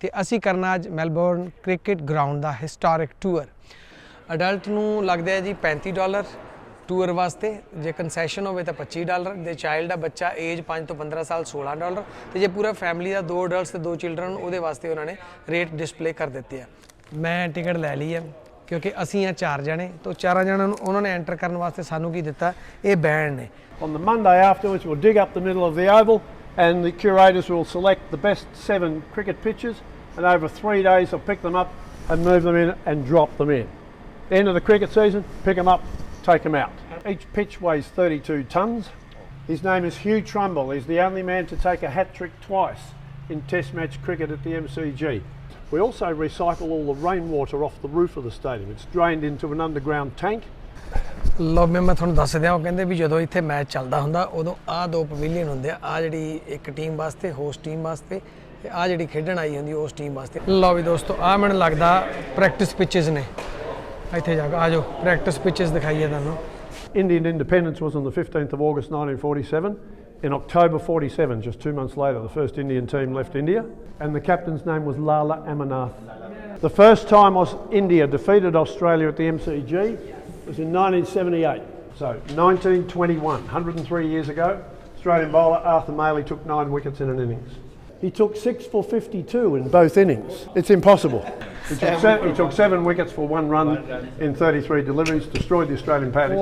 ਤੇ ਅਸੀਂ ਕਰਨਾ ਅੱਜ ਮੈਲਬੌਰਨ ਕ੍ਰਿਕਟ ਗਰਾਊਂਡ ਦਾ ਹਿਸਟੋਰਿਕ ਟੂਰ। ਅਡਲਟ ਨੂੰ ਲੱਗਦਾ ਹੈ ਜੀ $35 ਟੂਰ ਵਾਸਤੇ, ਜੇ ਕੰਸੈਸ਼ਨ ਹੋਵੇ ਤਾਂ $25, ਜੇ ਚਾਈਲਡ ਆ ਬੱਚਾ ਏਜ 5 ਤੋਂ 15 ਸਾਲ $16 ਤੇ ਜੇ ਪੂਰਾ ਫੈਮਿਲੀ ਦਾ 2 ਅਡਲਟਸ ਤੇ 2 ਚਿਲਡਰਨ ਉਹਦੇ ਵਾਸਤੇ ਉਹਨਾਂ ਨੇ ਰੇਟ ਡਿਸਪਲੇ ਕਰ ਦਿੱਤੇ ਆ। ਮੈਂ ਟਿਕਟ ਲੈ ਲਈ ਹੈ ਕਿਉਂਕਿ ਅਸੀਂ ਆ 4 ਜਣੇ, ਤਾਂ 4 ਜਣਿਆਂ ਨੂੰ ਉਹਨਾਂ ਨੇ ਐਂਟਰ ਕਰਨ ਵਾਸਤੇ ਸਾਨੂੰ ਕੀ ਦਿੱਤਾ, ਇਹ ਬੈਂਡ ਨੇ। On the Monday afterwards, we'll dig up the middle of the oval and the curators will select the best 7 cricket pitches, and over 3 days they'll pick them up and move them in and drop them in. At the end of the cricket season, pick them up, take them out. Each pitch weighs 32 tonnes. His name is Hugh Trumbull. He's the only man to take a hat-trick twice in Test match cricket at the MCG. We also recycle all the rainwater off the roof of the stadium. It's drained into an underground tank. ਲੋ ਮੈਂ ਤੁਹਾਨੂੰ ਦੱਸ ਦਿਆਂ, ਉਹ ਕਹਿੰਦੇ ਵੀ ਜਦੋਂ ਇੱਥੇ match ਚੱਲਦਾ ਹੁੰਦਾ ਉਦੋਂ ਆਹ 2 ਪਵੇਲੀਅਨ ਹੁੰਦੇ ਆ, ਆਹ ਜਿਹੜੀ ਇੱਕ ਟੀਮ ਵਾਸਤੇ, ਹੋਸਟ ਟੀਮ ਵਾਸਤੇ, ਤੇ ਆਹ ਜਿਹੜੀ ਖੇਡਣ ਆਈ ਹੁੰਦੀ ਉਸ ਟੀਮ ਵਾਸਤੇ। ਲਓ ਵੀ ਦੋਸਤੋ, ਆਹ ਮੈਨੂੰ ਲੱਗਦਾ ਪ੍ਰੈਕਟਿਸ ਪਿਚਸ ਨੇ। ਇੱਥੇ ਜਾ ਕੇ ਆ ਜਾਓ, ਪ੍ਰੈਕਟਿਸ ਪਿਚਸ ਦਿਖਾਈਏ ਤੁਹਾਨੂੰ। Indian independence was on the 15th of August 1947. In October 47, just 2 months later, the first Indian team left India, and the captain's name was Lala Amarnath. The first time India defeated Australia at the MCG was in 1978. So 1921, 103 years ago, Australian bowler Arthur Maley took 9 wickets in an innings. He took 6 for 52 in both innings. It's impossible. He took 7 wickets for 1 run in 33 deliveries, destroyed the Australian batting.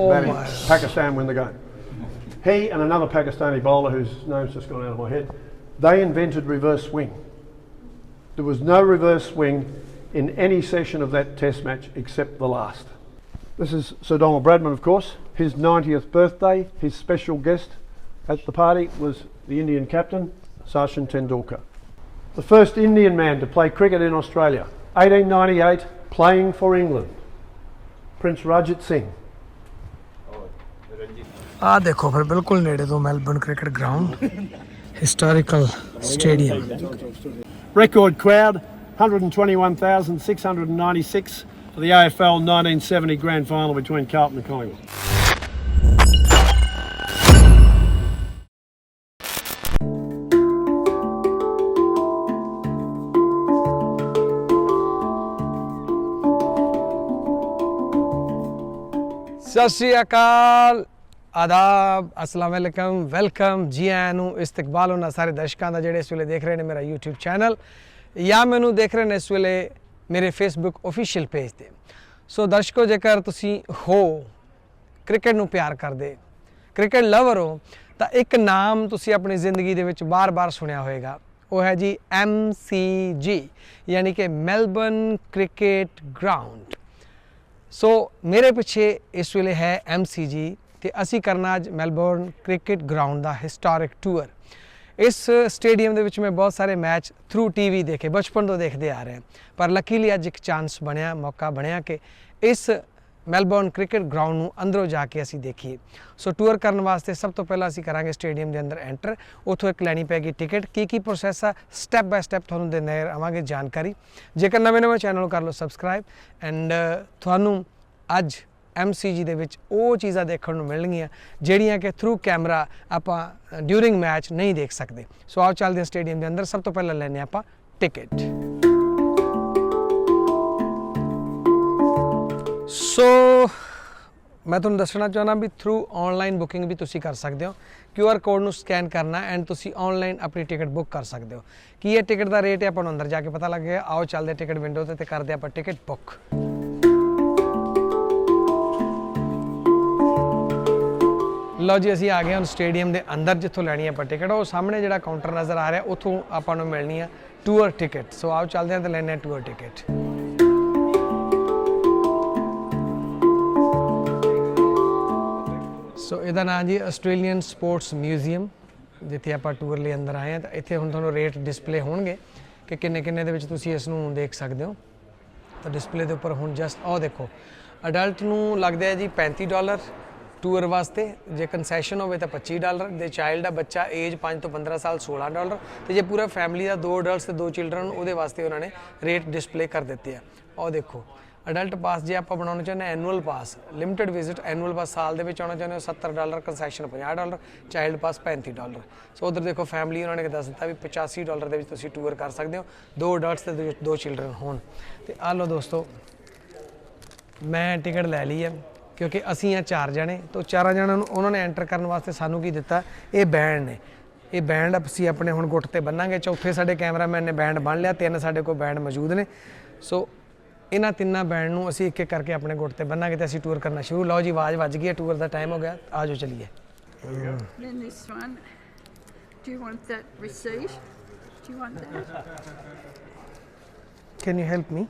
Pakistan win the game. He and another Pakistani bowler whose name's just gone out of my head, they invented reverse swing. There was no reverse swing in any session of that test match except the last. This is Sir Donald Bradman, of course. His 90th birthday, his special guest at the party was the Indian captain, Sachin Tendulkar. The first Indian man to play cricket in Australia, 1898, playing for England, Prince Rajat Singh. ਆਹ ਦੇਖੋ ਫਿਰ ਬਿਲਕੁਲ ਨੇੜੇ ਤੋਂ Melbourne cricket ground, historical stadium. Record crowd, 121,696 for the AFL 1970 grand final between Carlton and Collingwood. ਸਤਿ ਸ਼੍ਰੀ ਅਕਾਲ, ਆਦਾਬ, ਅਸਲਾਮ ਵਾਲੇਕਮ, welcome, ਜੀ ਆਇਆਂ ਨੂੰ, ਇਸਤਕਬਾਲ ਉਹਨਾਂ ਸਾਰੇ ਦਰਸ਼ਕਾਂ ਦਾ ਜਿਹੜੇ ਇਸ ਵੇਲੇ ਦੇਖ ਰਹੇ ਨੇ ਮੇਰਾ YouTube ਚੈਨਲ ਜਾਂ ਮੈਨੂੰ ਦੇਖ ਰਹੇ ਨੇ ਇਸ ਵੇਲੇ ਮੇਰੇ Facebook official ਪੇਜ ਤੇ। ਸੋ ਦਰਸ਼ਕੋ, ਜੇਕਰ ਤੁਸੀਂ ਹੋ ਕ੍ਰਿਕਟ ਨੂੰ ਪਿਆਰ ਕਰਦੇ, ਕ੍ਰਿਕਟ ਲਵਰ ਹੋ, ਤਾਂ ਇੱਕ ਨਾਮ ਤੁਸੀਂ ਆਪਣੀ ਜ਼ਿੰਦਗੀ ਦੇ ਵਿੱਚ ਬਾਰ-ਬਾਰ ਸੁਣਿਆ ਹੋਵੇਗਾ, ਉਹ ਹੈ ਜੀ MCG, ਯਾਨੀ ਕਿ ਮੈਲਬੌਰਨ ਕ੍ਰਿਕਟ ਗਰਾਊਂਡ। ਸੋ ਮੇਰੇ ਪਿੱਛੇ ਇਸ ਵੇਲੇ ਹੈ MCG ਤੇ ਅਸੀਂ ਕਰਨਾ ਅੱਜ ਮੈਲਬੌਰਨ ਕ੍ਰਿਕਟ ਗਰਾਊਂਡ ਦਾ ਹਿਸਟੋਰਿਕ ਟੂਰ। ਇਸ ਸਟੇਡੀਅਮ ਦੇ ਵਿੱਚ ਮੈਂ ਬਹੁਤ ਸਾਰੇ ਮੈਚ ਥਰੂ TV ਦੇਖੇ, ਬਚਪਨ ਤੋਂ ਦੇਖਦੇ ਆ ਰਹੇ ਹਾਂ, ਪਰ ਲੱਕੀਲੀ ਅੱਜ ਇੱਕ ਚਾਂਸ ਬਣਿਆ, ਮੌਕਾ ਬਣਿਆ ਕਿ ਇਸ ਮੈਲਬੌਰਨ ਕ੍ਰਿਕਟ ਗਰਾਊਂਡ ਨੂੰ ਅੰਦਰੋਂ ਜਾ ਕੇ ਅਸੀਂ ਦੇਖੀਏ। ਸੋ ਟੂਰ ਕਰਨ ਵਾਸਤੇ ਸਭ ਤੋਂ ਪਹਿਲਾਂ ਅਸੀਂ ਕਰਾਂਗੇ ਸਟੇਡੀਅਮ ਦੇ ਅੰਦਰ ਐਂਟਰ, ਉੱਥੋਂ ਇੱਕ ਲੈਣੀ ਪੈਗੀ ਟਿਕਟ। ਕੀ ਪ੍ਰੋਸੈਸ ਆ, ਸਟੈਪ ਬਾਏ ਸਟੈਪ ਤੁਹਾਨੂੰ ਦਿੰਦੇ ਆਵਾਂਗੇ ਜਾਣਕਾਰੀ। ਜੇਕਰ ਨਵੇਂ ਚੈਨਲ ਨੂੰ ਕਰ ਲਓ ਸਬਸਕ੍ਰਾਈਬ, ਐਂਡ ਤੁਹਾਨੂੰ ਅੱਜ MCG ਦੇ ਵਿੱਚ ਉਹ ਚੀਜ਼ਾਂ ਦੇਖਣ ਨੂੰ ਮਿਲਣਗੀਆਂ ਜਿਹੜੀਆਂ ਕਿ ਥਰੂ ਕੈਮਰਾ ਆਪਾਂ ਡਿਊਰਿੰਗ ਮੈਚ ਨਹੀਂ ਦੇਖ ਸਕਦੇ। ਸੋ ਆਓ ਚੱਲਦੇ ਹਾਂ ਸਟੇਡੀਅਮ ਦੇ ਅੰਦਰ। ਸਭ ਤੋਂ ਪਹਿਲਾਂ ਲੈਂਦੇ ਆਪਾਂ ਟਿਕਟ। ਸੋ ਮੈਂ ਤੁਹਾਨੂੰ ਦੱਸਣਾ ਚਾਹੁੰਦਾ ਵੀ ਥਰੂ ਆਨਲਾਈਨ ਬੁਕਿੰਗ ਵੀ ਤੁਸੀਂ ਕਰ ਸਕਦੇ ਹੋ। QR ਕੋਡ ਨੂੰ ਸਕੈਨ ਕਰਨਾ ਐਂਡ ਤੁਸੀਂ ਆਨਲਾਈਨ ਆਪਣੀ ਟਿਕਟ ਬੁੱਕ ਕਰ ਸਕਦੇ ਹੋ। ਕੀ ਇਹ ਟਿਕਟ ਦਾ ਰੇਟ ਹੈ ਆਪਾਂ ਨੂੰ ਅੰਦਰ ਜਾ ਕੇ ਪਤਾ ਲੱਗੇਗਾ। ਆਓ ਚੱਲਦੇ ਟਿਕਟ ਵਿੰਡੋ ਤੇ ਕਰਦੇ ਆਪਾਂ ਟਿਕਟ ਬੁੱਕ। ਲਓ ਜੀ, ਅਸੀਂ ਆ ਗਏ ਹਾਂ ਸਟੇਡੀਅਮ ਦੇ ਅੰਦਰ, ਜਿੱਥੋਂ ਲੈਣੀ ਆਪਾਂ ਟਿਕਟ। ਉਹ ਸਾਹਮਣੇ ਜਿਹੜਾ ਕਾਊਂਟਰ ਨਜ਼ਰ ਆ ਰਿਹਾ, ਉੱਥੋਂ ਆਪਾਂ ਨੂੰ ਮਿਲਣੀ ਆ ਟੂਰ ਟਿਕਟ। ਸੋ ਆਓ ਚੱਲਦੇ ਹਾਂ ਤੇ ਲੈਂਦੇ ਹਾਂ ਟੂਰ ਟਿਕਟ। ਸੋ ਇਹਦਾ ਨਾਂ ਜੀ ਆਸਟ੍ਰੇਲੀਅਨ ਸਪੋਰਟਸ ਮਿਊਜ਼ੀਅਮ, ਜਿੱਥੇ ਆਪਾਂ ਟੂਰ ਲਈ ਅੰਦਰ ਆਏ ਹਾਂ। ਤਾਂ ਇੱਥੇ ਹੁਣ ਤੁਹਾਨੂੰ ਰੇਟ ਡਿਸਪਲੇ ਹੋਣਗੇ ਕਿ ਕਿੰਨੇ ਦੇ ਵਿੱਚ ਤੁਸੀਂ ਇਸ ਨੂੰ ਦੇਖ ਸਕਦੇ ਹੋ। ਤਾਂ ਡਿਸਪਲੇ ਦੇ ਉੱਪਰ ਹੁਣ ਜਸਟ ਉਹ ਦੇਖੋ, ਅਡਲਟ ਨੂੰ ਲੱਗਦਾ ਹੈ ਜੀ $35 ਟੂਰ ਵਾਸਤੇ, ਜੇ ਕੰਸੈਸ਼ਨ ਹੋਵੇ ਤਾਂ $25, ਜੇ ਚਾਈਲਡ ਆ ਬੱਚਾ ਏਜ 5 ਤੋਂ 15 ਸਾਲ $16, ਤੇ ਜੇ ਪੂਰਾ ਫੈਮਿਲੀ ਦਾ 2 ਅਡਲਟਸ ਤੇ 2 ਚਿਲਡਰਨ ਉਹਦੇ ਵਾਸਤੇ ਉਹਨਾਂ ਨੇ ਰੇਟ ਡਿਸਪਲੇ ਕਰ ਦਿੱਤੇ ਆ। ਉਹ ਦੇਖੋ, ਅਡਲਟ ਪਾਸ ਜੇ ਆਪਾਂ ਬਣਾਉਣਾ ਚਾਹੁੰਦੇ ਐਨੂਅਲ ਪਾਸ ਲਿਮਿਟਡ ਵਿਜ਼ਿਟ ਐਨੂਅਲ ਪਾਸ ਸਾਲ ਦੇ ਵਿੱਚ ਆਉਣਾ ਚਾਹੁੰਦੇ ਹੋ $70 ਕੰਸੈਸ਼ਨ $50 ਚਾਈਲਡ ਪਾਸ $35 ਸੋ ਉਧਰ ਦੇਖੋ ਫੈਮਿਲੀ ਉਹਨਾਂ ਨੇ ਦੱਸ ਦਿੱਤਾ ਵੀ $85 ਦੇ ਵਿੱਚ ਤੁਸੀਂ ਟੂਰ ਕਰ ਸਕਦੇ ਹੋ 2 ਅਡਲਟਸ ਤੇ 2 ਚਿਲਡਰਨ ਹੋਣ ਤੇ ਆ ਲਓ ਦੋਸਤੋ ਮੈਂ ਟਿਕਟ ਲੈ ਲਈ ਹੈ ਕਿਉਂਕਿ ਅਸੀਂ ਆ 4 ਜਣੇ ਤੋਂ 4 ਜਣਿਆਂ ਨੂੰ ਉਹਨਾਂ ਨੇ ਐਂਟਰ ਕਰਨ ਵਾਸਤੇ ਸਾਨੂੰ ਕੀ ਦਿੱਤਾ ਇਹ ਬੈਂਡ ਨੇ ਇਹ ਬੈਂਡ ਅਸੀਂ ਆਪਣੇ ਹੁਣ ਗੁੱਟ ਤੇ ਬੰਨਾਂਗੇ ਚੌਥੇ ਸਾਡੇ ਕੈਮਰਾਮੈਨ ਨੇ ਬੈਂਡ ਬੰਨ ਲਿਆ 3 ਸਾਡੇ ਕੋਲ ਬੈਂਡ ਮੌਜੂਦ ਨੇ ਸੋ ਇਹਨਾਂ ਤਿੰਨਾਂ ਬੈਂਡ ਨੂੰ ਅਸੀਂ ਇੱਕ ਇੱਕ ਕਰਕੇ ਆਪਣੇ ਗੁੱਟ ਤੇ ਬੰਨਾਂਗੇ ਤੇ ਅਸੀਂ ਟੂਰ ਕਰਨਾ ਸ਼ੁਰੂ ਲਓ ਜੀ ਆਵਾਜ਼ ਵੱਜ ਗਈ ਹੈ ਟੂਰ ਦਾ ਟਾਈਮ ਹੋ ਗਿਆ ਆ ਜਾਓ ਚਲੀਏ Then this one. Do you want that receipt? Do you want that? Can you help me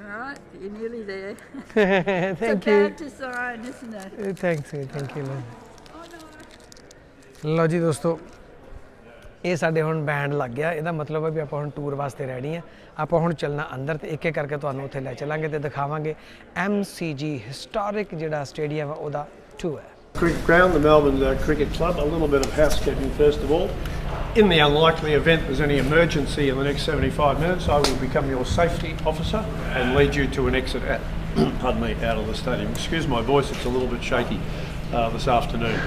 Right, you're nearly there. Thank It's you about to sign, isn't it? Thank you ਲਓ ਜੀ ਦੋਸਤੋ ਇਹ ਸਾਡੇ ਹੁਣ ਬੈਂਡ ਲੱਗ ਗਿਆ ਇਹਦਾ ਮਤਲਬ ਹੈ ਵੀ ਆਪਾਂ ਹੁਣ ਟੂਰ ਵਾਸਤੇ ਰੈਡੀ ਆ ਆਪਾਂ ਹੁਣ ਚੱਲਣਾ ਅੰਦਰ ਤੇ ਇੱਕ ਇੱਕ ਕਰਕੇ ਤੁਹਾਨੂੰ ਉੱਥੇ ਲੈ ਚੱਲਾਂਗੇ ਤੇ ਦਿਖਾਵਾਂਗੇ MCG ਹਿਸਟੋਰਿਕ ਜਿਹੜਾ ਸਟੇਡੀਅਮ ਹੈ ਉਹਦਾ ਟੂਰ ਹੈ Cricket ground, the Melbourne Cricket Club. A little bit of housekeeping first of all. In the unlikely event there's any emergency in the next 75 minutes, I will become your safety officer and lead you to an exit out, pardon me, out of the stadium. Excuse my voice, it's a little bit shaky this afternoon.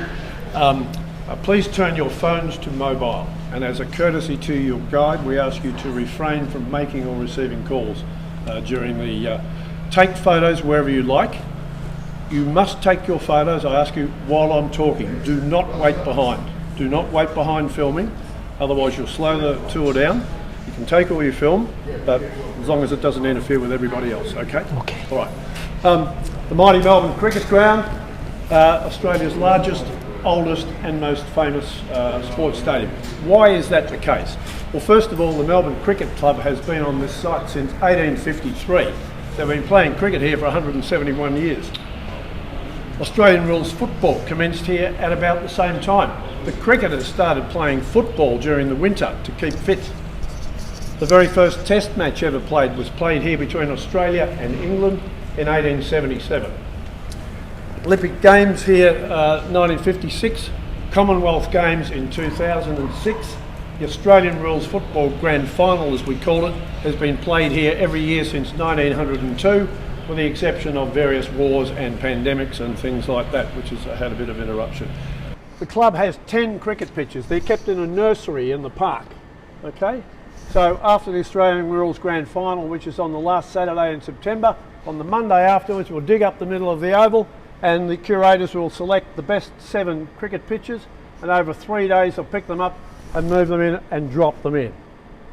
Please turn your phones to mobile, and as a courtesy to your guide, we ask you to refrain from making or receiving calls during the. Take photos wherever you like. You must take your photos, I ask you, while I'm talking. Do not wait behind. Do not wait behind filming, otherwise you'll slow the tour down. You can take all your film, but as long as it doesn't interfere with everybody else, okay? Okay. All right. The mighty Melbourne Cricket Ground, Australia's largest, oldest and most famous sports stadium. Why is that the case? Well, first of all, the Melbourne Cricket Club has been on this site since 1853. They've been playing cricket here for 171 years. Australian rules football commenced here at about the same time. The cricketers started playing football during the winter to keep fit. The very first test match ever played was played here between Australia and England in 1877. Olympic Games here 1956, Commonwealth Games in 2006. The Australian rules football grand final, as we call it, has been played here every year since 1902. With the exception of various wars and pandemics and things like that, which has had a bit of interruption. The club has 10 cricket pitches. They're kept in a nursery in the park. Okay? So after the Australian Rules Grand Final, which is on the last Saturday in September, on the Monday afterwards we'll dig up the middle of the oval and the curators will select the best 7 cricket pitches, and over 3 days they'll pick them up and move them in and drop them in.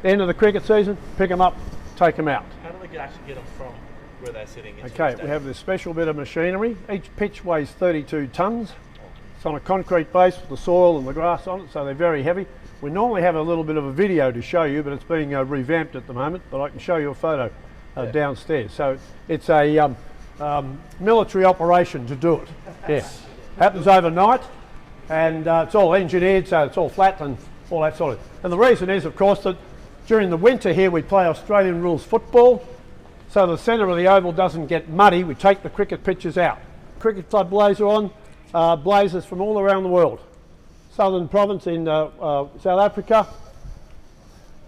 End of the cricket season, pick them up, take them out. How do they actually get them from where they're sitting into Okay, the we have this special bit of machinery. Each pitch weighs 32 tonnes. It's on a concrete base with the soil and the grass on it, so they're very heavy. We normally have a little bit of a video to show you, but it's being revamped at the moment, but I can show you a photo downstairs. So it's a military operation to do it. Yeah. Happens overnight, and it's all engineered, so it's all flat and all that sort of. And the reason is, of course, that during the winter here we play Australian rules football. So the centre of the oval doesn't get muddy, we take the cricket pitches out. Cricket Club blazer on, blazers from all around the world. Southern Province in South Africa,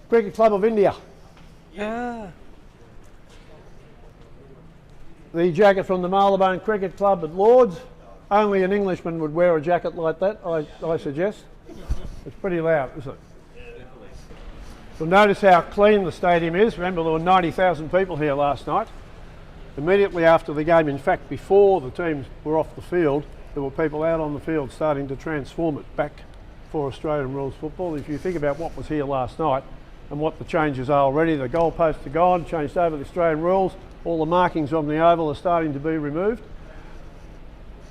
Cricket Club of India. Yeah. The jacket from the Marylebone Cricket Club at Lords. Only an Englishman would wear a jacket like that, I suggest. It's pretty loud, isn't it? You'll notice how clean the stadium is. Remember, there were 90,000 people here last night. Immediately after the game, in fact before the teams were off the field, there were people out on the field starting to transform it back for Australian rules football. If you think about what was here last night and what the changes are already, the goalposts are gone, changed over the Australian rules, all the markings on the oval are starting to be removed.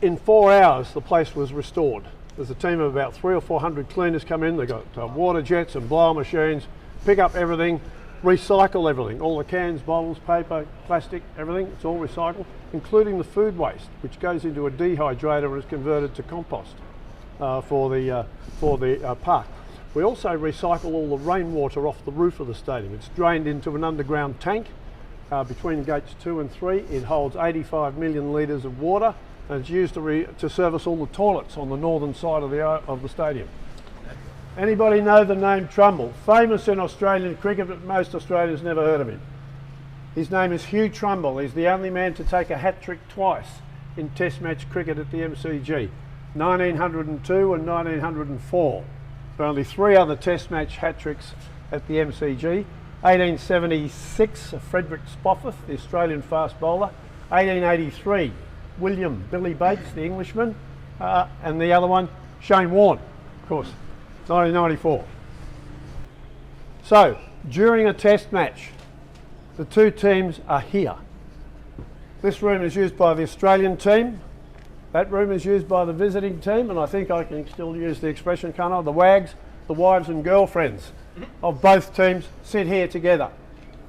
In 4 hours the place was restored. There's a team of about 300 or 400 cleaners come in, they've got water jets and blower machines, pick up everything, recycle everything, all the cans, bottles, paper, plastic, everything, it's all recycled, including the food waste, which goes into a dehydrator and is converted to compost for the park. We also recycle all the rainwater off the roof of the stadium. It's drained into an underground tank between gates 2 and 3. It holds 85 million litres of water, and it's used to service all the toilets on the northern side of the stadium. Anybody know the name Trumbull? Famous in Australian cricket, but most Australians never heard of him. His name is Hugh Trumbull. He's the only man to take a hat-trick twice in Test match cricket at the MCG, 1902 and 1904. There are only 3 other Test match hat-tricks at the MCG. 1876, Frederick Spofforth, the Australian fast bowler. 1883, Billy Bates, the Englishman. And the other one, Shane Warne, of course, 1994. So, during a Test match, the 2 teams are here. This room is used by the Australian team. That room is used by the visiting team, and I think I can still use the expression, can't I? The wags, the wives and girlfriends of both teams sit here together.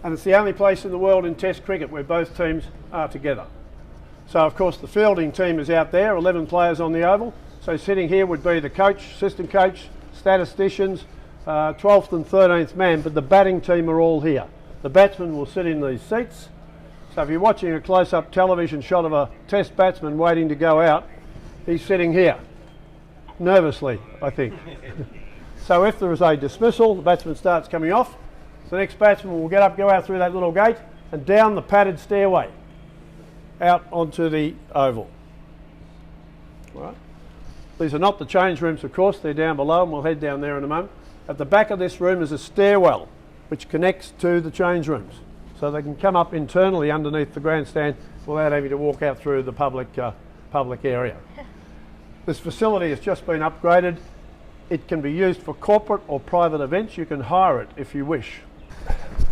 And it's the only place in the world in Test cricket where both teams are together. So of course the fielding team is out there, 11 players on the oval. So sitting here would be the coach, assistant coach, statisticians, 12th and 13th man, but the batting team are all here. The batsmen will sit in these seats. So if you're watching a close-up television shot of a Test batsman waiting to go out, he's sitting here, nervously, I think. So if there is a dismissal, the batsman starts coming off. The next batsman will get up, go out through that little gate and down the padded stairway out onto the oval. All right. These are not the change rooms, of course, they're down below, and we'll head down there in a moment. At the back of this room is a stairwell which connects to the change rooms, so they can come up internally underneath the grandstand without having to walk out through the public area. This facility has just been upgraded. It can be used for corporate or private events. You can hire it if you wish.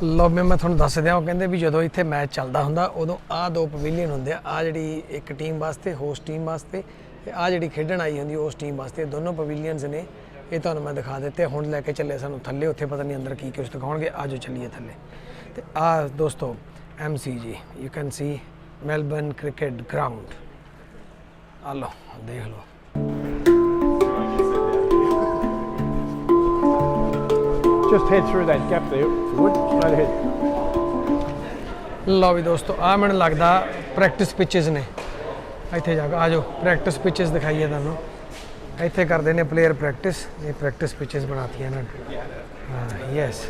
ਲੋ ਮੈਂ ਤੁਹਾਨੂੰ ਦੱਸ ਦਿਆਂ, ਉਹ ਕਹਿੰਦੇ ਵੀ ਜਦੋਂ ਇੱਥੇ match ਚੱਲਦਾ ਹੁੰਦਾ ਉਦੋਂ ਆਹ 2 ਪਵੇਲੀਅਨ ਹੁੰਦੇ ਆ ਜਿਹੜੀ ਇੱਕ ਟੀਮ ਵਾਸਤੇ, ਹੋਸਟ ਟੀਮ ਵਾਸਤੇ, ਤੇ ਆ ਜਿਹੜੀ ਖੇਡਣ ਆਈ ਹੁੰਦੀ ਉਸ ਟੀਮ ਵਾਸਤੇ। ਦੋਨੋਂ ਪਵੇਲੀਅਨਸ ਨੇ, ਇਹ ਤੁਹਾਨੂੰ ਮੈਂ ਦਿਖਾ ਦਿੱਤੇ। ਹੁਣ ਲੈ ਕੇ ਚੱਲੇ ਸਾਨੂੰ ਥੱਲੇ, ਉੱਥੇ ਪਤਾ ਨਹੀਂ ਅੰਦਰ ਕੀ ਕੁਛ ਦਿਖਾਉਣਗੇ। ਆਜੋ ਚੱਲੀਏ ਥੱਲੇ। ਤੇ ਆ ਦੋਸਤੋ MCG, you can see Melbourne cricket ground. ਆ ਲਓ ਦੇਖ ਲਓ। Just head through that gap there, if you would, straight ahead. ਲਓ ਵੀ ਦੋਸਤੋ, ਆ ਮੈਨੂੰ ਲੱਗਦਾ ਪ੍ਰੈਕਟਿਸ ਪਿਚਸ ਨੇ। ਇੱਥੇ ਜਾ ਕੇ ਆ ਜਾਓ, ਪ੍ਰੈਕਟਿਸ ਪਿਚਸ ਦਿਖਾਈਏ ਤੁਹਾਨੂੰ। ਇੱਥੇ ਕਰਦੇ ਨੇ ਪਲੇਅਰ ਪ੍ਰੈਕਟਿਸ। ਇਹ ਪ੍ਰੈਕਟਿਸ ਪਿਚਸ ਬਣਾਤੀਆਂ ਇਹਨਾਂ ਨੇ। ਹਾਂ yes.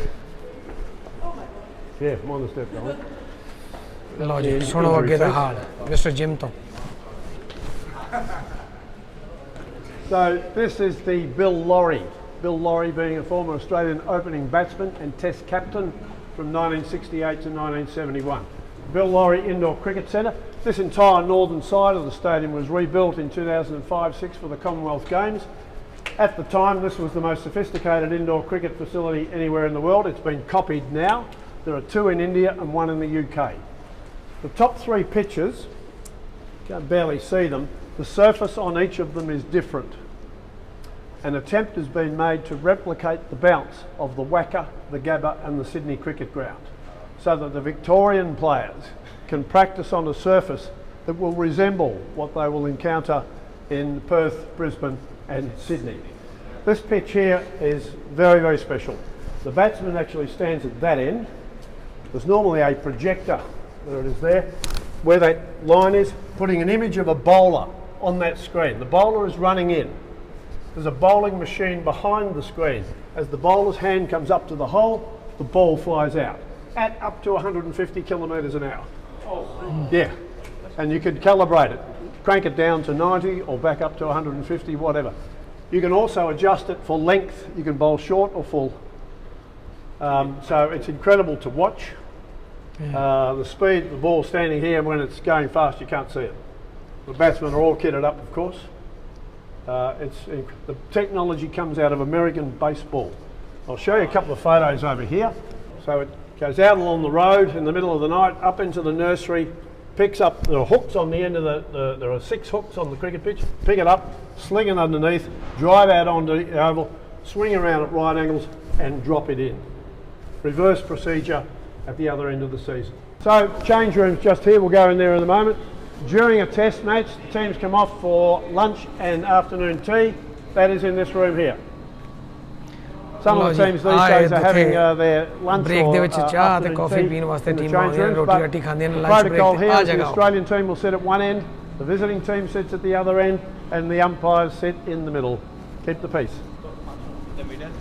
Yeah, I'm on the step, Colin. ਲਓ ਜੀ, ਸੁਣੋ ਅੱਗੇ ਦਾ ਹਾਲ ਮਿਸਟਰ ਜਿਮ ਤੋਂ। So this is the Bill Lawrie. Bill Lawrie being a former Australian opening batsman and Test captain from 1968 to 1971. Bill Lawrie Indoor Cricket Centre. This entire northern side of the stadium was rebuilt in 2005-06 for the Commonwealth Games. At the time, this was the most sophisticated indoor cricket facility anywhere in the world. It's been copied now. There are 2 in India and 1 in the UK. The top 3 pitches, you can't barely see them, the surface on each of them is different. An attempt has been made to replicate the bounce of the WACA, the Gabba and the Sydney Cricket Ground, so that the Victorian players can practice on a surface that will resemble what they will encounter in Perth, Brisbane and Sydney. This pitch here is very, very special. The batsman actually stands at that end. There's normally a projector, there it is there, where that line is, putting an image of a bowler on that screen. The bowler is running in. There's a bowling machine behind the screen. As the bowler's hand comes up to the hole, the ball flies out at up to 150 kilometres an hour. Oh. Yeah, and you could calibrate it, crank it down to 90 or back up to 150, whatever. You can also adjust it for length. You can bowl short or full. So it's incredible to watch. The speed, the ball standing here, when it's going fast, you can't see it. The batsmen are all kitted up, of course. The technology comes out of American baseball. I'll show you a couple of photos over here. So it goes out along the road in the middle of the night, up into the nursery, picks up, there are hooks on the end of there are 6 hooks on the cricket pitch, pick it up, sling it underneath, drive out onto the oval, swing around at right angles and drop it in. Reverse procedure at the other end of the season. So change rooms just here, we'll go in there in a moment. During a Test match, teams come off for lunch and afternoon tea. That is in this room here. Some of the teams these days are having their lunch or afternoon tea in the change rooms, but the protocol here is the Australian team will sit at one end, the visiting team sits at the other end, and the umpires sit in the middle. Keep the peace. the middle.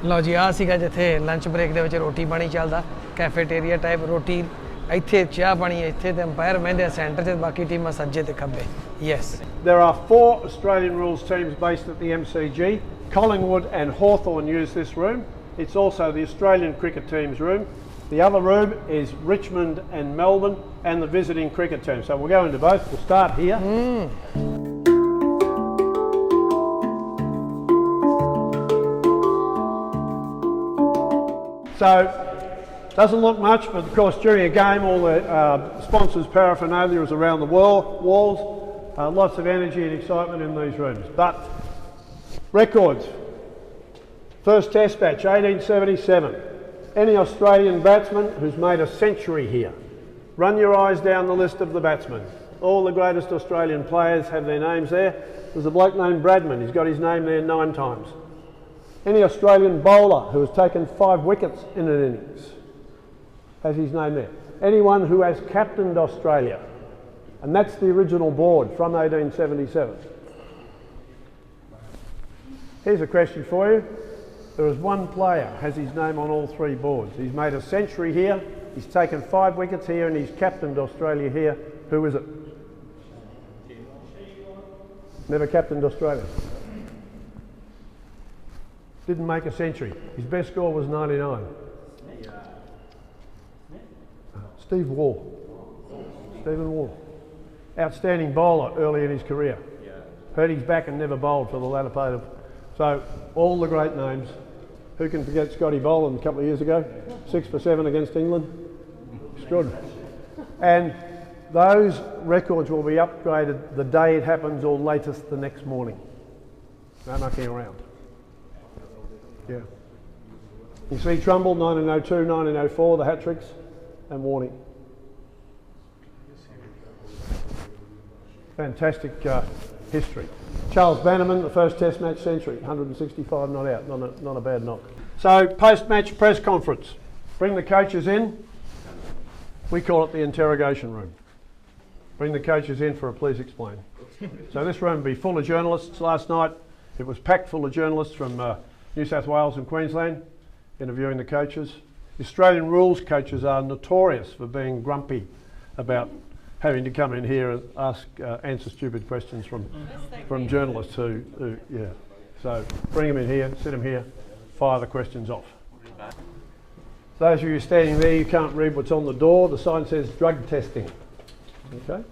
ਲਓ ਜੀ ਆ ਸੀਗਾ ਜਿੱਥੇ lunch break ਦੇ ਵਿੱਚ ਰੋਟੀ ਪਾਣੀ ਚੱਲਦਾ ਕੈਫੇਟੇਰੀਆ ਟਾਈਪ ਰੋਟੀ ਇੱਥੇ ਚਾਹ ਪਾਣੀ ਇੱਥੇ ਤੇ ਅੰਪਾਇਰ ਮਹਿੰਦੇ ਸੈਂਟਰ 'ਚ ਬਾਕੀ ਟੀਮਾਂ ਸੱਜੇ ਤੇ ਖੱਬੇ yes There are 4 Australian rules teams based at the MCG. Collingwood and Hawthorn use this room. It's also the Australian cricket team's room. The other room is Richmond and Melbourne and the visiting cricket team. So we'll go into both. We'll start here. So, doesn't look much, but of course during a game all the sponsors' paraphernalia is around the walls. Lots of energy and excitement in these rooms. But, records. First test match, 1877. Any Australian batsman who's made a century here. Run your eyes down the list of the batsmen. All the greatest Australian players have their names there. There's a bloke named Bradman, he's got his name there 9 times. Any Australian bowler who has taken 5 wickets in an innings has his name there. Anyone who has captained Australia, and that's the original board from 1877. Here's a question for you. There is one player has his name on all 3 boards. He's made a century here, he's taken 5 wickets here and he's captained Australia here. Who is it? Never captained Australia. Didn't make a century. His best score was 99. Steve Waugh. Stephen Waugh. Outstanding bowler early in his career. Hurt his back and never bowled for the latter part of... So, all the great names. Who can forget Scotty Boland a couple of years ago? 6 for 7 against England. Extraordinary. And those records will be upgraded the day it happens or latest the next morning. No mucking around. Yeah. You see Trumbull, 1902, 1904, the hat-tricks, and Warning. Fantastic history. Charles Bannerman, the first test match century, 165 not out, not a bad knock. So, post-match press conference. Bring the coaches in. We call it the interrogation room. Bring the coaches in for a please explain. So this room will be full of journalists. Last night it was packed full of journalists from New South Wales and Queensland interviewing the coaches. The Australian rules coaches are notorious for being grumpy about having to come in here and answer stupid questions from journalists who yeah. So bring them in here, sit them here, fire the questions off. Those of you standing there, you can't read what's on the door. The sign says drug testing. Okay?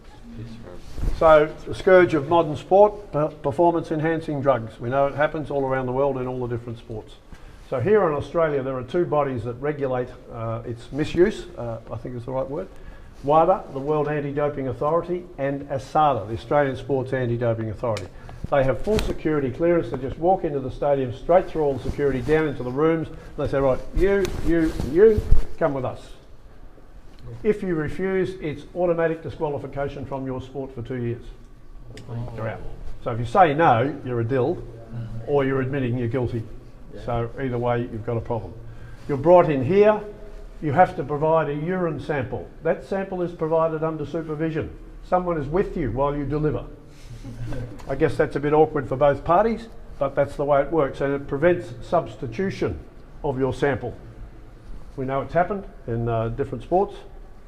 So the scourge of modern sport, performance enhancing drugs. We know it happens all around the world in all the different sports. So here in Australia there are 2 bodies that regulate its misuse, I think is the right word. WADA, the World Anti-Doping Authority, and ASADA, the Australian Sports Anti-Doping Authority. They have full security clearance. They just walk into the stadium, straight through all the security, down into the rooms. And they say, right, you, come with us. If you refuse, it's automatic disqualification from your sport for 2 years. You're out. So if you say no, you're a dill, or you're admitting you're guilty. So either way, you've got a problem. You're brought in here. You have to provide a urine sample. That sample is provided under supervision. Someone is with you while you deliver. I guess that's a bit awkward for both parties, but that's the way it works, and it prevents substitution of your sample. We know it's happened in different sports,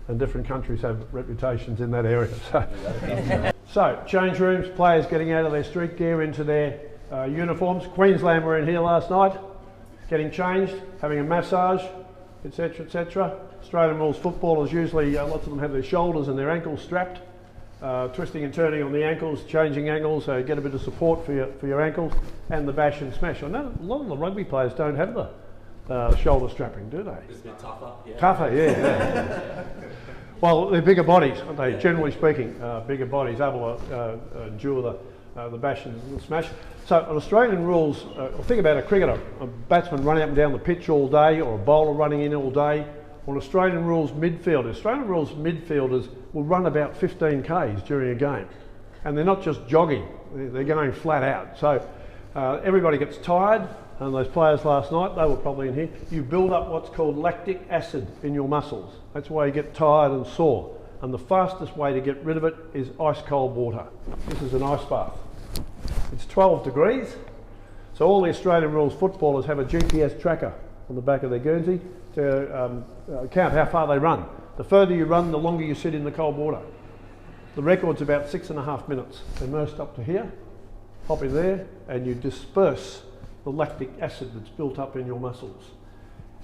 and different countries have reputations in that area. So change rooms, players getting out of their street gear into their uniforms. Queensland were in here last night, getting changed, having a massage, etc, etc. Australian rules footballers usually, lots of them have their shoulders and their ankles strapped, twisting and turning on the ankles, changing angles, so get a bit of support for your ankles, and the bash and smash. I know a lot of the rugby players don't have the shoulder strapping, do they? It's a bit tougher. Yeah. Tougher, yeah. Well, they're bigger bodies, aren't they? Generally speaking, bigger bodies able to endure the bash and smash. So on Australian rules, think about a cricketer, a batsman running up and down the pitch all day, or a bowler running in all day. On Australian rules midfielders will run about 15 k's during a game, and they're not just jogging; they're going flat out. So everybody gets tired, and those players last night, they were probably in here. You build up what's called lactic acid in your muscles. That's why you get tired and sore. And the fastest way to get rid of it is ice cold water. This is an ice bath. It's 12 degrees, So all the Australian rules footballers have a GPS tracker on the back of their Guernsey to count how far they run. The further you run, the longer you sit in the cold water. The record's about 6.5 minutes. Immersed up to here, hop in there, and you disperse the lactic acid that's built up in your muscles.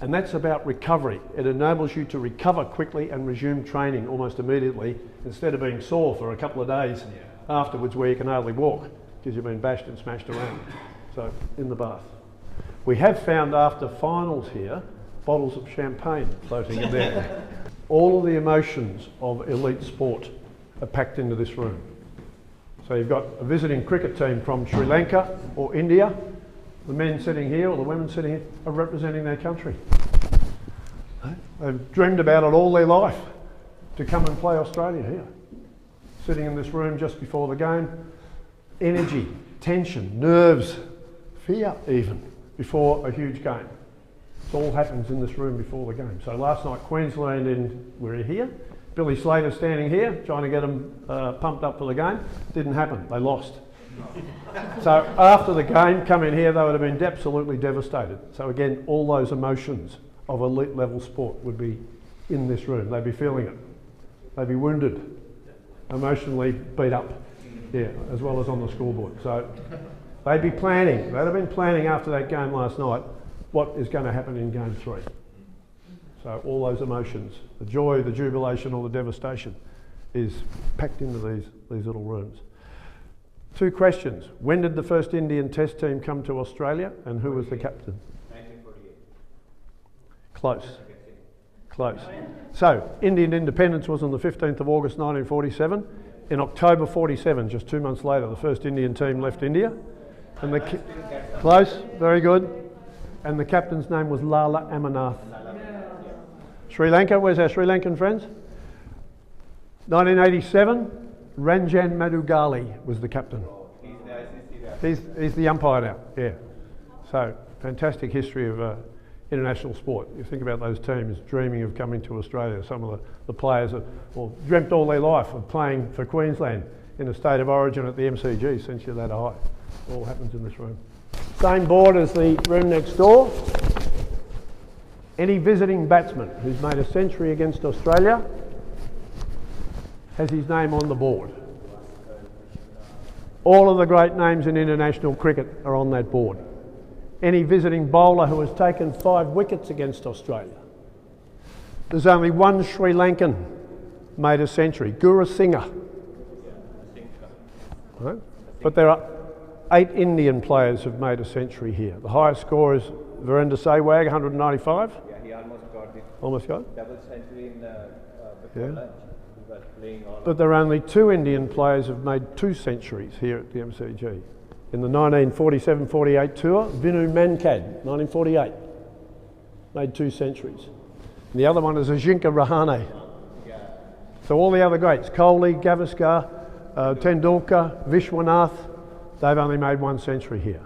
And that's about recovery. It enables you to recover quickly and resume training almost immediately, instead of being sore for a couple of days afterwards where you can hardly walk because you've been bashed and smashed around. So, in the bath. We have found after finals here, bottles of champagne floating in there. All of the emotions of elite sport are packed into this room. So you've got a visiting cricket team from Sri Lanka or India. The men sitting here or the women sitting here are representing their country. They've dreamed about it all their life to come and play Australia here. Sitting in this room just before the game, energy, tension, nerves, fear even, before a huge game. It all happens in this room before the game. So last night Queensland were here. Billy Slater standing here trying to get them pumped up for the game. Didn't happen, they lost. So after the game, come in here, they would have been absolutely devastated. So again, all those emotions of elite level sport would be in this room. They'd be feeling it. They'd be wounded, emotionally beat up, yeah, as well as on the scoreboard. So they'd be planning, they'd have been planning after that game last night what is going to happen in game 3. So all those emotions, the joy, the jubilation or the devastation is packed into these little rooms. 2 questions. When did the first Indian Test team come to Australia and who was the captain? 1948. Close. Close. So Indian independence was on the 15th of August 1947. In October 47, just 2 months later, the first Indian team left India. And close, very good. And the captain's name was Lala Amarnath. Sri Lanka, where's our Sri Lankan friends? 1987, Ranjan Madugali was the captain. He's the umpire now, yeah. So, fantastic history of international sport. You think about those teams dreaming of coming to Australia. Some of the players have dreamt all their life of playing for Queensland in a state of origin at the MCG since you're that high. It all happens in this room. Same board as the room next door. Any visiting batsman who's made a century against Australia has his name on the board. All of the great names in international cricket are on that board. Any visiting bowler who has taken 5 wickets against Australia. There's only one Sri Lankan made a century, Gurusingha. Right? But there are 8 Indian players who've made a century here. The highest score is Virender Sehwag, 195. Yeah, he almost got it. Almost got it? Double century in before lunch. He was playing all. But there are only 2 Indian players who've made 2 centuries here at the MCG. In the 1947-48 tour, Vinu Mankad, 1948, made 2 centuries. And the other one is Ajinkya Rahane. So all the other greats, Kohli, Gavaskar, Tendulkar, Vishwanath, they've only made 1 century here.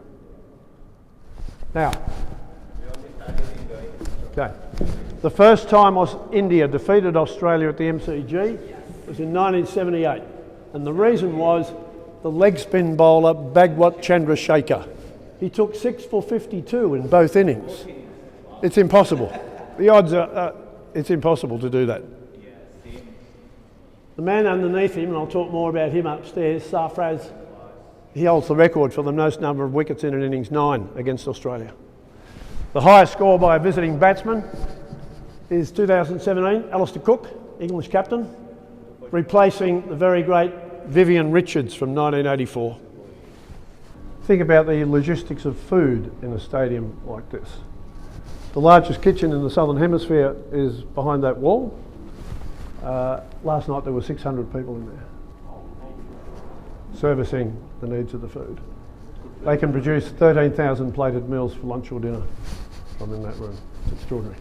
Now, okay. The first time India defeated Australia at the MCG was in 1978, and the reason was the leg spin bowler Bhagwat Chandrasekhar. He took 6 for 52 in both innings. It's impossible. The odds are, it's impossible to do that. The man underneath him, and I'll talk more about him upstairs, Sarfraz, he holds the record for the most number of wickets in an innings, 9 against Australia. The highest score by a visiting batsman is 2017, Alistair Cook, English captain, replacing the very great Vivian Richards from 1984. Think about the logistics of food in a stadium like this. The largest kitchen in the Southern Hemisphere is behind that wall. Last night there were 600 people in there servicing the needs of the food. They can produce 13,000 plated meals for lunch or dinner from in that room. It's extraordinary.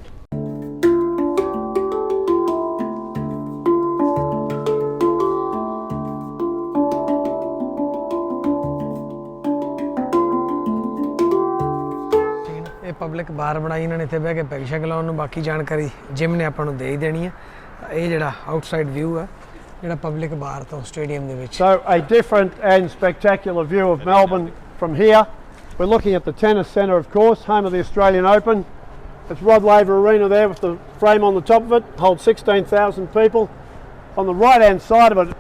ਇਹ public ਬਾਰ ਬਣਾਈ ਇਹਨਾਂ ਨੇ ਇੱਥੇ ਬਹਿ ਕੇ peg ਸ਼ੈਗ ਲਾਉਣ ਨੂੰ, ਬਾਕੀ ਜਾਣਕਾਰੀ ਜਿਮ ਨੇ ਆਪਾਂ ਨੂੰ ਦੇ ਹੀ ਦੇਣੀ ਹੈ। ਇਹ ਜਿਹੜਾ ਆਊਟਸਾਈਡ ਵਿਊ ਹੈ ਜਿਹੜਾ ਪਬਲਿਕ ਬਾਰ ਤੋਂ ਸਟੇਡੀਅਮ ਦੇ ਵਿੱਚ। So a different and spectacular view of Melbourne from here. We're looking at the tennis centre, of course, home of the Australian Open. It's Rod Laver Arena there with the frame on the top of it, holds 16,000 people. On the right-hand side of it,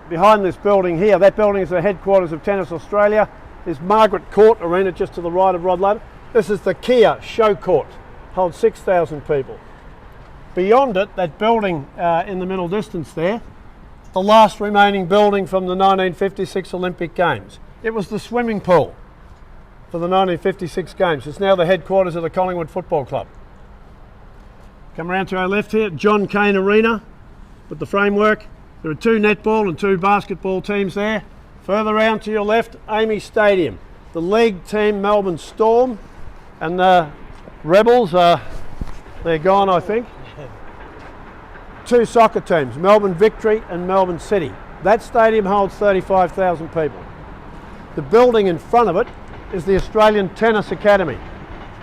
behind this building here, that building is the headquarters of Tennis Australia, is Margaret Court Arena just to the right of Rod Laver. This is the Kia Show Court, holds 6,000 people. Beyond it, that building in the middle distance there, the last remaining building from the 1956 Olympic Games. It was the swimming pool for the 1956 Games. It's now the headquarters of the Collingwood Football Club. Come around to our left here, John Cain Arena with the framework. There are 2 netball and 2 basketball teams there. Further round to your left, Amy Stadium. The league team, Melbourne Storm, and the Rebels, they're gone I think. 2 soccer teams, Melbourne Victory and Melbourne City. That stadium holds 35,000 people. The building in front of it is the Australian Tennis Academy.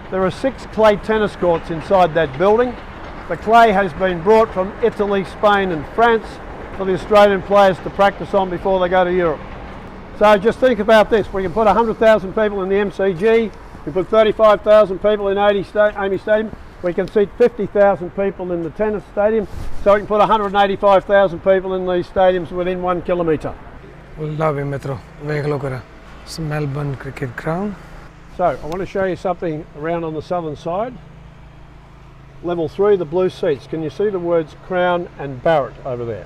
There are 6 clay tennis courts inside that building. The clay has been brought from Italy, Spain and France for the Australian players to practice on before they go to Europe. So just think about this, we can put 100,000 people in the MCG, we put 35,000 people in Amy Stadium, we can seat 50,000 people in the tennis stadium, so we can put 185,000 people in these stadiums within 1 kilometre. ਲਓ ਵੀ ਮਿੱਤਰੋ ਵੇਖ ਲਓ ਕਰਾ Melbourne cricket ground So I want to show you something around on the southern side. Level 3, the blue seats. Can you see the words Crown and Barrett over there?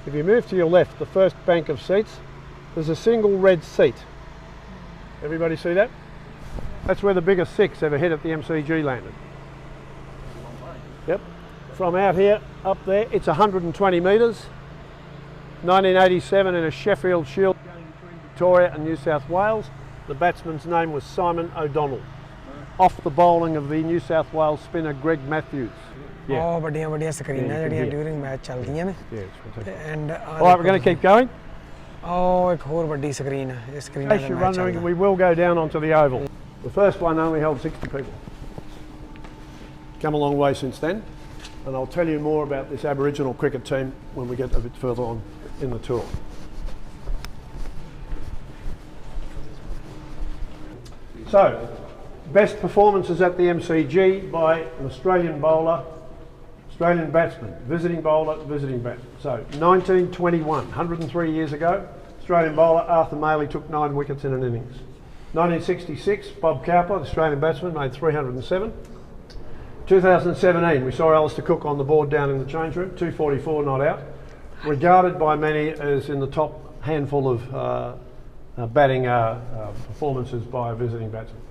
If you move to your left, the first bank of seats, there's a single red seat. Everybody see that? That's where the biggest 6 ever hit at the MCG landed. Yep. From out here, up there, it's 120 metres. 1987 in a Sheffield Shield game between Victoria and New South Wales. The batsman's name was Simon O'Donnell. Off the bowling of the New South Wales spinner Greg Matthews. ਬਹੁਤ ਵੱਡੀਆਂ ਵੱਡੀਆਂ ਸਕਰੀਨਾਂ ਜਿਹੜੀਆਂ during match ਚੱਲਦੀਆਂ ਨੇ and All right, we're going to keep going. ਉਹ ਇੱਕ ਹੋਰ ਵੱਡੀ ਸਕਰੀਨ ਹੈ ਇਹ screen In case you're wondering, we will go down onto the oval. The first one only held 60 people. Come a long way since then, and I'll tell you more about this Aboriginal cricket team when we get a bit further on in the tour. So, best performances at the MCG by an Australian bowler, Australian batsman, visiting bowler, visiting batsman. So, 1921, 103 years ago, Australian bowler Arthur Maley took 9 wickets in an innings. 1966, Bob Cowper, the Australian batsman, made 307. 2017, we saw Alistair Cook on the board down in the change room, 244 not out. Regarded by many as in the top handful of batting performances by a visiting batsman.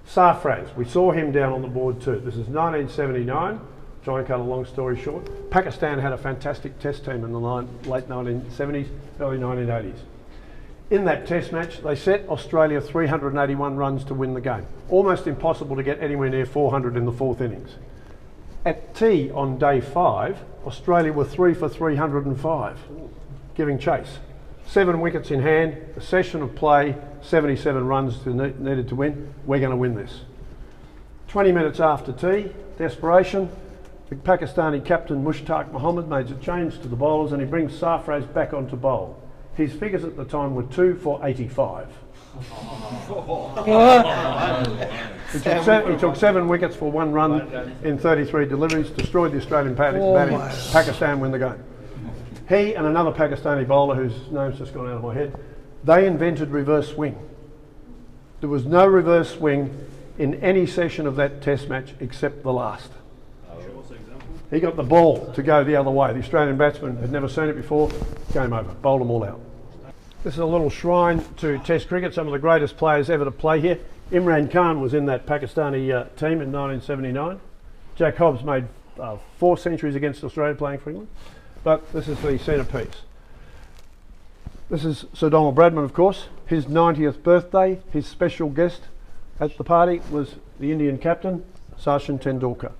Sarfraz, we saw him down on the board too. This is 1979, trying to cut a long story short. Pakistan had a fantastic test team in the late 1970s, early 1980s. In that test match, they set Australia 381 runs to win the game. Almost impossible to get anywhere near 400 in the 4th innings. At tea on day 5, Australia were 3 for 305, giving chase. 7 wickets in hand, a session of play, 77 runs needed to win. We're going to win this. 20 minutes after tea, desperation, the Pakistani captain Mushtaq Mohammed makes a change to the bowlers and he brings Sarfraz back onto bowl. His figures at the time were 2 for 85. He took 7 wickets for 1 run in 33 deliveries, destroyed the Australian batting. Pakistan win the game. He and another Pakistani bowler whose name's just gone out of my head, they invented reverse swing. There was no reverse swing in any session of that test match except the last. He got the ball to go the other way. The Australian batsman had never seen it before. Game over. Bowled them all out. This is a little shrine to Test cricket. Some of the greatest players ever to play here. Imran Khan was in that Pakistani team in 1979. Jack Hobbs made 4 centuries against Australia playing for England. But this is the centrepiece. This is Sir Donald Bradman, of course. His 90th birthday. His special guest at the party was the Indian captain, Sachin Tendulkar.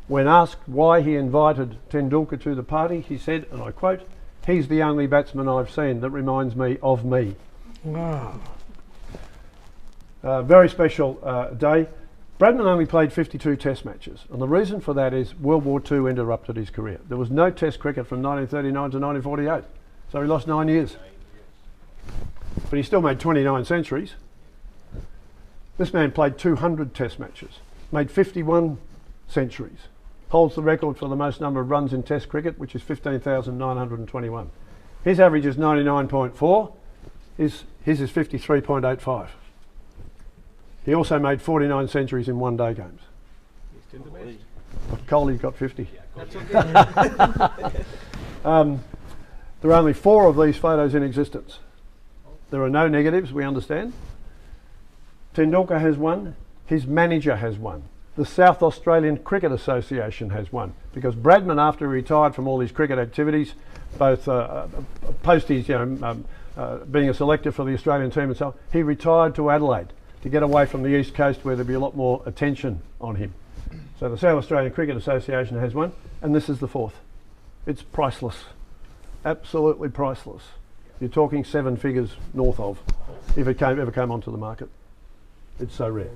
When asked why he invited Tendulkar to the party, he said, and I quote, "He's the only batsman I've seen that reminds me of me." Wow. Very special day. Bradman only played 52 test matches, and the reason for that is World War II interrupted his career. There was no test cricket from 1939 to 1948, so he lost 9 years. But he still made 29 centuries, This man played 200 test matches, made 51 centuries, holds the record for the most number of runs in test cricket, which is 15,921. His average is 99.4, his is 53.85. He also made 49 centuries in one-day games. Kohli's got 50. There are only 4 of these photos in existence. There are no negatives, we understand. Tendulkar has one, his manager has one. The South Australian Cricket Association has one, because Bradman, after he retired from all his cricket activities, both post his being a selector for the Australian team and so on, he retired to Adelaide to get away from the East Coast where there'd be a lot more attention on him. So the South Australian Cricket Association has one, and this is the 4th. It's priceless, absolutely priceless. You're talking 7 figures north of, if it ever came onto the market. It's so rare.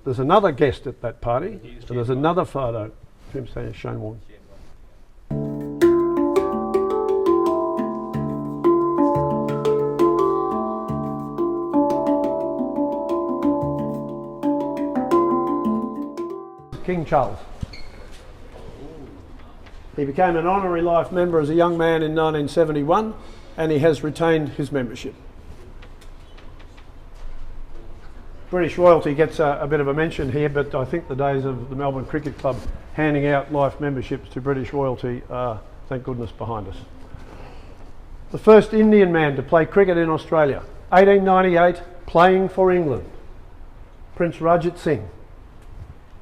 There's another guest at that party, and there's another photo. Shane Warne. King Charles. He became an honorary life member as a young man in 1971, and he has retained his membership. British royalty gets a bit of a mention here, but I think the days of the Melbourne Cricket Club handing out life memberships to British royalty are, thank goodness, behind us. The first Indian man to play cricket in Australia, 1898, playing for England, Prince Rajat Singh.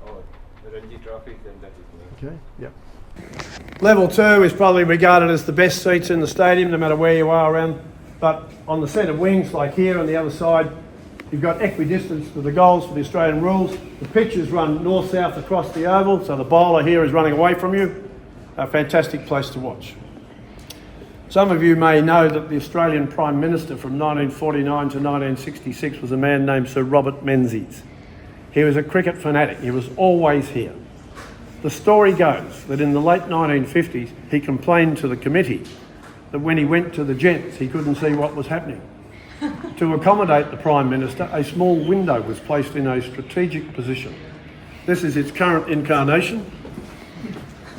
Oh, the Ranji Trophy, then that is me. Okay, yep. Level 2 is probably regarded as the best seats in the stadium, no matter where you are around, but on the centre wings, like here on the other side, you've got equidistance to the goals for the Australian rules. The pitches run north-south across the oval, so the bowler here is running away from you. A fantastic place to watch. Some of you may know that the Australian Prime Minister from 1949 to 1966 was a man named Sir Robert Menzies. He was a cricket fanatic. He was always here. The story goes that in the late 1950s, he complained to the committee that when he went to the gents, he couldn't see what was happening. To accommodate the Prime Minister, a small window was placed in a strategic position. This is its current incarnation.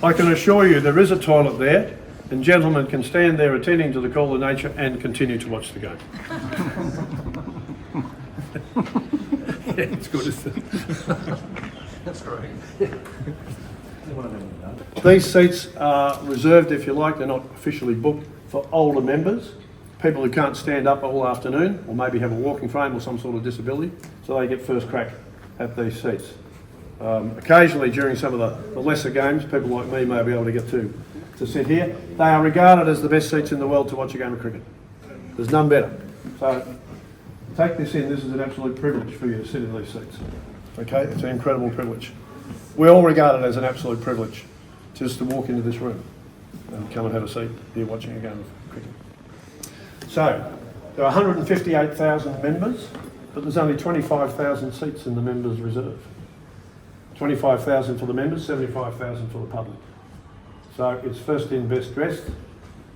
I can assure you there is a toilet there, and gentlemen can stand there attending to the call of nature and continue to watch the game. Yeah, it's good, isn't it? That's great. These seats are reserved, if you like, they're not officially booked, for older members, people who can't stand up all afternoon, or maybe have a walking frame or some sort of disability, so they get first crack at these seats. Occasionally during some of the lesser games, people like me may be able to get to sit here. They are regarded as the best seats in the world to watch a game of cricket. There's none better. So take this in, this is an absolute privilege for you to sit in these seats. Okay, it's an incredible privilege. We all regard it as an absolute privilege just to walk into this room and come and have a seat here watching a game of cricket. So, there are 158,000 members, but there's only 25,000 seats in the members' reserve. 25,000 for the members, 75,000 for the public. So it's first in, best dressed,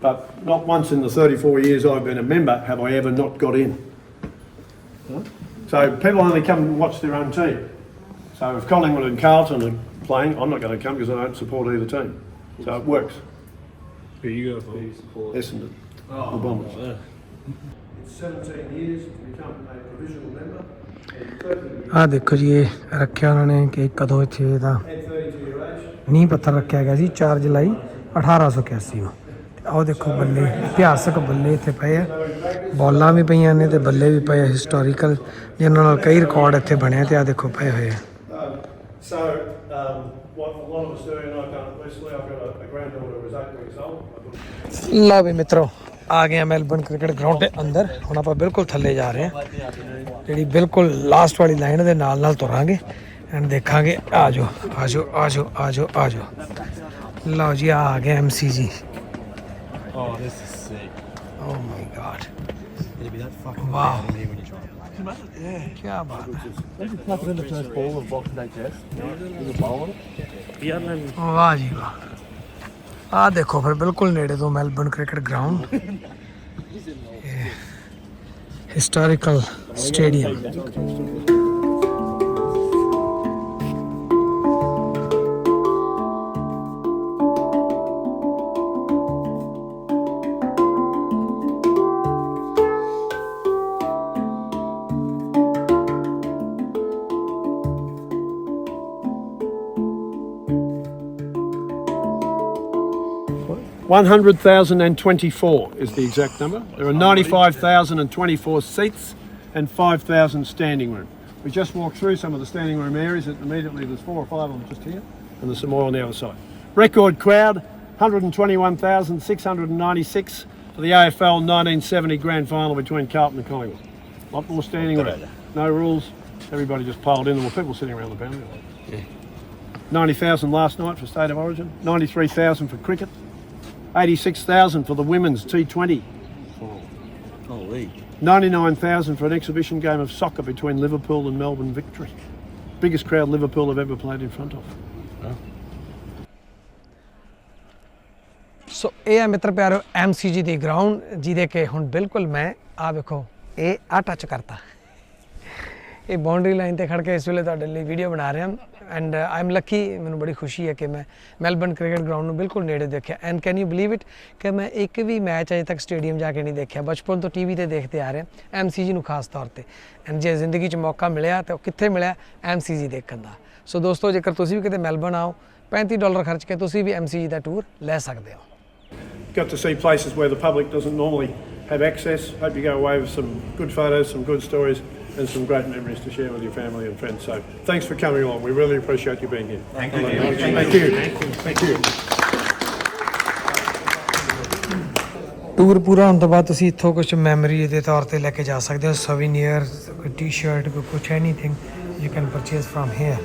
but not once in the 34 years I've been a member have I ever not got in. So people only come and watch their own team. So if Collingwood and Carlton are playing, I'm not going to come because I don't support either team. So it works. Who you go for? Essendon, the Bombers. It's 17 years to become a provisional member. ਆ ਦੇਖੋ ਜੀ ਇਹ ਰੱਖਿਆ ਉਹਨਾਂ ਨੇ ਕਿ ਕਦੋਂ ਇੱਥੇ ਇਹਦਾ ਨੀਂਹ ਪੱਥਰ ਰੱਖਿਆ ਗਿਆ ਸੀ 4 ਜੁਲਾਈ 1881 ਨੂੰ ਤੇ ਆਹ ਦੇਖੋ ਬੱਲੇ ਇਤਿਹਾਸਕ ਬੱਲੇ ਇੱਥੇ ਪਏ ਆ ਬੋਲਾਂ ਵੀ ਪਈਆਂ ਨੇ ਤੇ ਬੱਲੇ ਵੀ ਪਏ ਹਿਸਟੋਰੀਕਲ ਜਿਨ੍ਹਾਂ ਨਾਲ ਕਈ ਰਿਕਾਰਡ ਇੱਥੇ ਬਣਿਆ ਤੇ ਆਹ ਦੇਖੋ ਪਏ ਹੋਏ ਆ So, what a lot of us do, and I've done it recently, I've got a granddaughter who is 8 weeks old. ਲਓ ਵੀ ਮਿੱਤਰੋ ਆ ਗਏ ਆ ਮੈਲਬਰਨ ਕ੍ਰਿਕਟ ਗਰਾਊਂਡ ਦੇ ਅੰਦਰ ਹੁਣ ਆਪਾਂ ਬਿਲਕੁਲ ਥੱਲੇ ਜਾ ਰਹੇ ਹਾਂ ਜਿਹੜੀ ਬਿਲਕੁਲ ਲਾਸਟ ਵਾਲੀ ਲਾਈਨ ਦੇ ਨਾਲ ਨਾਲ ਤੁਰਾਂਗੇ ਐਂਡ ਦੇਖਾਂਗੇ ਆ ਜਾਓ ਆ ਜਾਓ ਆ ਜਾਓ ਆ ਜਾਓ ਆ ਜਾਓ ਲਓ ਜੀ ਆ ਗਏ ਐਮਸੀ ਜੀ Oh, this is sick. Oh my god It'd be that fucking Wow. bad to me when you try. Yeah. ਕੀ ਬਾਤ ਹੈ Imagine plucking in the first ball of Boxing Day Test with a bowl on it. Yeah, man. ਵਾਹ ਜੀ ਵਾਹ ਆ ਦੇਖੋ ਫਿਰ ਬਿਲਕੁਲ ਨੇੜੇ ਤੋਂ Melbourne cricket ground historical stadium 100,024 is the exact number. There are 95,024 seats and 5,000 standing room. We just walked through some of the standing room areas, and immediately there's 4 or 5 of them just here, and there's some more on the other side. Record crowd, 121,696 for the AFL 1970 grand final between Carlton and Collingwood. A lot more standing room. No rules, everybody just piled in. There were people sitting around the boundary line. 90,000 last night for State of Origin, 93,000 for cricket, 86,000 for the women's T20 final. Holy. 99,000 for an exhibition game of soccer between Liverpool and Melbourne Victory. Biggest crowd Liverpool have ever played in front of. ਸੋ ਇਹ ਹੈ ਮਿੱਤਰ ਪਿਆਰੋ MCG ਦੀ ground ਜਿਹਦੇ ਕਿ ਹੁਣ ਬਿਲਕੁਲ ਮੈਂ ਆ ਵੇਖੋ ਇਹ ਆ ਟੱਚ ਕਰਤਾ ਇਹ ਬਾਉਂਡਰੀ ਲਾਈਨ ਤੇ ਖੜ ਕੇ ਇਸ ਵੇਲੇ ਤੁਹਾਡੇ ਲਈ ਵੀਡੀਓ ਬਣਾ ਰਿਹਾ ਐਂਡ ਆਈ ਐਮ ਲੱਕੀ ਮੈਨੂੰ ਬੜੀ ਖੁਸ਼ੀ ਹੈ ਕਿ ਮੈਂ ਮੈਲਬਰਨ ਕ੍ਰਿਕਟ ਗਰਾਊਂਡ ਨੂੰ ਬਿਲਕੁਲ ਨੇੜੇ ਦੇਖਿਆ and can you believe it ਕਿ ਮੈਂ ਇੱਕ ਵੀ ਮੈਚ ਅਜੇ ਤੱਕ ਸਟੇਡੀਅਮ ਜਾ ਕੇ ਨਹੀਂ ਦੇਖਿਆ ਬਚਪਨ ਤੋਂ ਟੀਵੀ ਤੇ ਦੇਖਦੇ ਆ ਰਿਹਾ MCG ਨੂੰ ਖਾਸ ਤੌਰ ਤੇ ਐਂਡ ਜੇ ਜ਼ਿੰਦਗੀ 'ਚ ਮੌਕਾ ਮਿਲਿਆ ਤਾਂ ਉਹ ਕਿੱਥੇ ਮਿਲਿਆ MCG ਦੇਖਣ ਦਾ ਸੋ ਦੋਸਤੋ ਜੇਕਰ ਤੁਸੀਂ ਵੀ ਕਿਤੇ ਮੈਲਬਰਨ ਆਓ $35 ਖਰਚ ਕੇ ਤੁਸੀਂ ਵੀ MCG ਦਾ ਟੂਰ ਲੈ ਸਕਦੇ ਹੋ Got to see places where the public doesn't normally have access. Hope you go away with some good photos, some good stories and some great memories to share with your family and friends. So thanks for coming along. We really appreciate you being here. Thank you. Thank you. Thank you. Tour ਪੂਰਾ ਹੋਣ ਤੋਂ ਬਾਅਦ ਤੁਸੀਂ ਇੱਥੋਂ ਕੁਝ memory ਦੇ ਤੌਰ ਤੇ ਲੈ ਕੇ ਜਾ ਸਕਦੇ ਹੋ ਸਵੀਨੀਅਰ ਕੋਈ ਟੀ-ਸ਼ਰਟ ਕੋਈ ਕੁਝ anything you can purchase from here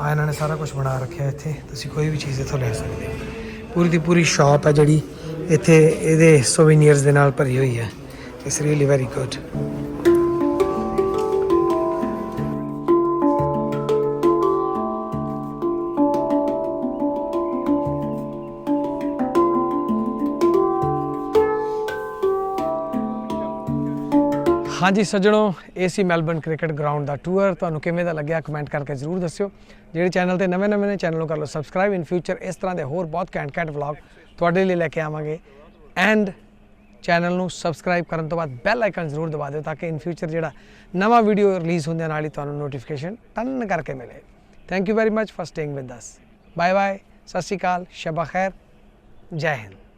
ਆ ਇਹਨਾਂ ਨੇ ਸਾਰਾ ਕੁਝ ਬਣਾ ਰੱਖਿਆ ਇੱਥੇ ਤੁਸੀਂ ਕੋਈ ਵੀ ਚੀਜ਼ ਇੱਥੋਂ ਲੈ ਸਕਦੇ ਹੋ ਪੂਰੀ ਦੀ ਪੂਰੀ ਸ਼ਾਪ ਹੈ ਜਿਹੜੀ ਇੱਥੇ ਇਹਦੇ ਸੋਵੀਨੀਅਰਸ ਦੇ ਨਾਲ ਭਰੀ ਹੋਈ ਹੈ ਇਟਸ ਰੀਅਲੀ ਵੈਰੀ ਗੁੱਡ ਹਾਂਜੀ ਸੱਜਣੋ ਇਹ ਸੀ ਮੈਲਬਰਨ ਕ੍ਰਿਕਟ ਗਰਾਊਂਡ ਦਾ ਟੂਰ ਤੁਹਾਨੂੰ ਕਿਵੇਂ ਦਾ ਲੱਗਿਆ ਕਮੈਂਟ ਕਰਕੇ ਜ਼ਰੂਰ ਦੱਸਿਓ ਜਿਹੜੇ ਚੈਨਲ ਤੇ ਨਵੇਂ ਨੇ ਚੈਨਲ ਨੂੰ ਕਰ ਲਓ ਸਬਸਕ੍ਰਾਈਬ ਇਨ ਫਿਊਚਰ ਇਸ ਤਰ੍ਹਾਂ ਦੇ ਹੋਰ ਬਹੁਤ ਘੈਂਟ ਵਲੌਗ ਤੁਹਾਡੇ ਲਈ ਲੈ ਕੇ ਆਵਾਂਗੇ ਐਂਡ ਚੈਨਲ ਨੂੰ ਸਬਸਕ੍ਰਾਈਬ ਕਰਨ ਤੋਂ ਬਾਅਦ ਬੈਲ ਆਈਕਨ ਜ਼ਰੂਰ ਦਬਾ ਦਿਓ ਤਾਂ ਕਿ ਇਨ ਫਿਊਚਰ ਜਿਹੜਾ ਨਵਾਂ ਵੀਡੀਓ ਰਿਲੀਜ਼ ਹੁੰਦੇ ਨਾਲ ਹੀ ਤੁਹਾਨੂੰ ਨੋਟੀਫਿਕੇਸ਼ਨ ਟਨ ਕਰਕੇ ਮਿਲੇ thank you very much for staying with us bye bye ਸਤਿ ਸ਼੍ਰੀ ਅਕਾਲ ਸ਼ਬਾ ਖੈਰ ਜੈ ਹਿੰਦ